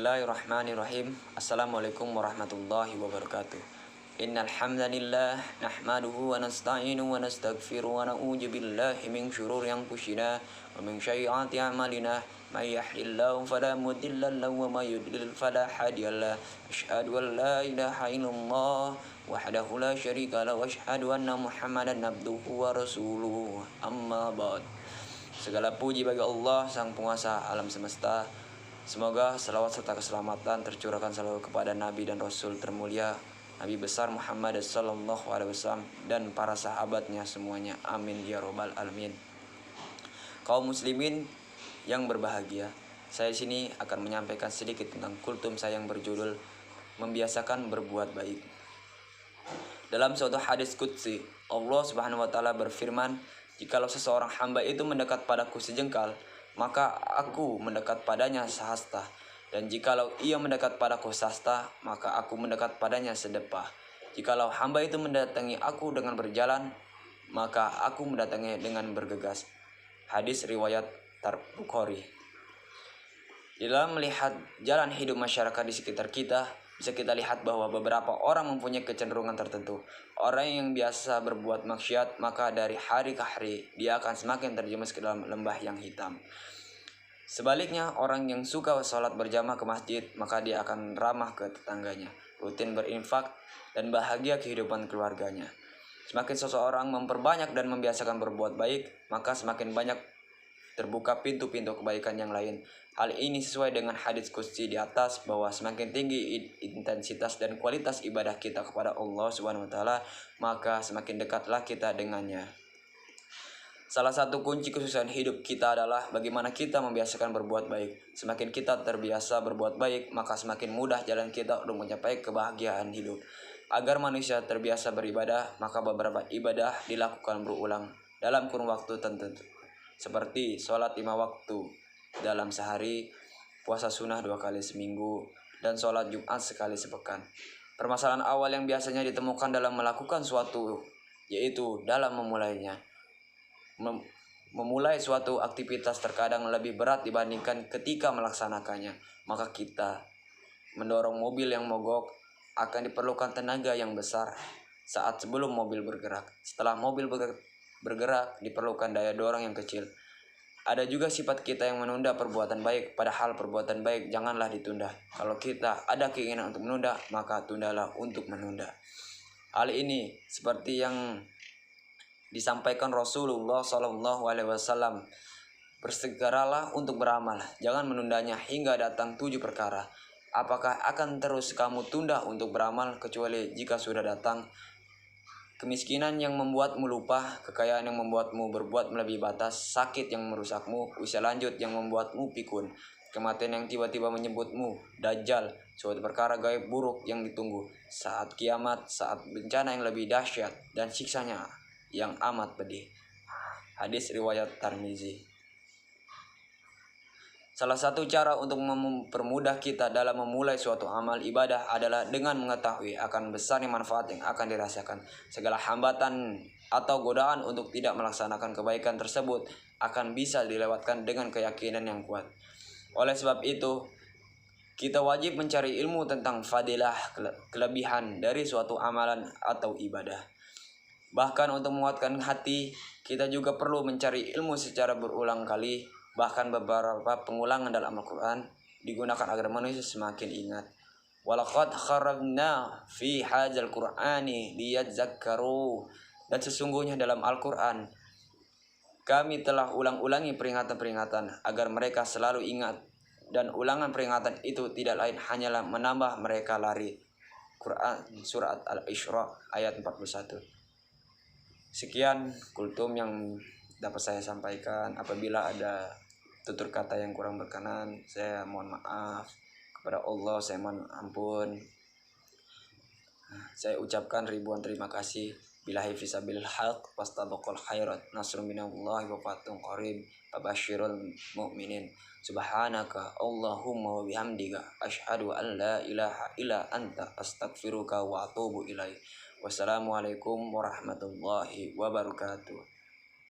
Bismillahirrahmanirrahim. Assalamualaikum warahmatullahi wabarakatuh. Innal hamdalillah nahmaduhu wa nasta'inuhu wa nastaghfiruhu wa na'udzu billahi min syururi anfusina wa min sayyiati a'malina. May yahdihillahu fala mudilla lahu wa may yudlil fala hadiyalah. Asyhadu an la ilaha illallah wahdahu la syarika lahu wa asyhadu anna Muhammadan abduhu wa rasuluhu. Amma ba'd. Segala puji bagi Allah, Sang Penguasa alam semesta. Semoga salawat serta keselamatan tercurahkan selalu kepada Nabi dan Rasul termulia Nabi besar Muhammad sallallahu alaihi wasallam dan para sahabatnya semuanya. Amin ya robbal alamin. Kaum muslimin yang berbahagia, saya sini akan menyampaikan sedikit tentang kultum saya yang berjudul membiasakan berbuat baik. Dalam suatu hadis qudsi, Allah Subhanahu wa taala berfirman, "Jikalau seseorang hamba itu mendekat padaku sejengkal, maka aku mendekat padanya sehasta. Dan jikalau ia mendekat padaku sehasta, maka aku mendekat padanya sedepah. Jikalau hamba itu mendatangi aku dengan berjalan, maka aku mendatangi dengan bergegas." Hadis riwayat Bukhari. Di dalam melihat jalan hidup masyarakat di sekitar kita, bisa kita lihat bahwa beberapa orang mempunyai kecenderungan tertentu. Orang yang biasa berbuat maksiat, maka dari hari ke hari dia akan semakin terjerumus ke dalam lembah yang hitam. Sebaliknya, orang yang suka sholat berjamaah ke masjid, maka dia akan ramah ke tetangganya, rutin berinfak, dan bahagia kehidupan keluarganya. Semakin seseorang memperbanyak dan membiasakan berbuat baik, maka semakin banyak terbuka pintu-pintu kebaikan yang lain. Hal ini sesuai dengan hadis qudsi di atas bahwa semakin tinggi intensitas dan kualitas ibadah kita kepada Allah Subhanahu wa taala, maka semakin dekatlah kita dengannya. Salah satu kunci kesuksesan hidup kita adalah bagaimana kita membiasakan berbuat baik. Semakin kita terbiasa berbuat baik, maka semakin mudah jalan kita untuk mencapai kebahagiaan hidup. Agar manusia terbiasa beribadah, maka beberapa ibadah dilakukan berulang dalam kurun waktu tertentu. Seperti sholat 5 waktu dalam sehari, puasa sunnah 2 kali seminggu, dan sholat Jumat sekali sepekan. Permasalahan awal yang biasanya ditemukan dalam melakukan suatu, yaitu dalam memulainya. Memulai suatu aktivitas terkadang lebih berat dibandingkan ketika melaksanakannya. Maka kita mendorong mobil yang mogok akan diperlukan tenaga yang besar saat sebelum mobil bergerak. Setelah mobil bergerak diperlukan daya dorong yang kecil. Ada juga sifat kita yang menunda perbuatan baik, padahal perbuatan baik janganlah ditunda. Kalau kita ada keinginan untuk menunda, maka tundalah untuk menunda. Hal ini seperti yang disampaikan Rasulullah Sallallahu Alaihi Wasallam, bersegeralah untuk beramal, jangan menundanya hingga datang 7 perkara. Apakah akan terus kamu tunda untuk beramal kecuali jika sudah datang? Kemiskinan yang membuatmu lupa, kekayaan yang membuatmu berbuat melebihi batas, sakit yang merusakmu, usia lanjut yang membuatmu pikun, kematian yang tiba-tiba menyebutmu, dajjal, suatu perkara gaib buruk yang ditunggu, saat kiamat, saat bencana yang lebih dahsyat, dan siksanya yang amat pedih. Hadis riwayat Tirmizi. Salah satu cara untuk mempermudah kita dalam memulai suatu amal ibadah adalah dengan mengetahui akan besarnya manfaat yang akan dirasakan. Segala hambatan atau godaan untuk tidak melaksanakan kebaikan tersebut akan bisa dilewatkan dengan keyakinan yang kuat. Oleh sebab itu, kita wajib mencari ilmu tentang fadilah, kelebihan dari suatu amalan atau ibadah. Bahkan untuk menguatkan hati, kita juga perlu mencari ilmu secara berulang kali. Bahkan beberapa pengulangan dalam Al-Quran digunakan agar manusia semakin ingat. Walaqad kharajna fi hadzal Qur'ani liyadzakkaru. Dan sesungguhnya dalam Al-Quran kami telah ulang-ulangi peringatan-peringatan agar mereka selalu ingat. Dan ulangan peringatan itu tidak lain hanyalah menambah mereka lari. Quran Surat Al-Isra ayat 41. Sekian kultum yang dapat saya sampaikan. Apabila ada tutur kata yang kurang berkenan, saya mohon maaf. Kepada Allah saya mohon ampun. Saya ucapkan ribuan terima kasih. Billahi fisabilil haq wastabaqul khairat nasrun minallahi wa fathun qarib fabasyirul mu'minin. Subhanaka Allahumma wa bihamdika asyhadu an la ilaha illa anta astaghfiruka wa atubu ilaik. Wassalamualaikum warahmatullahi wabarakatuh.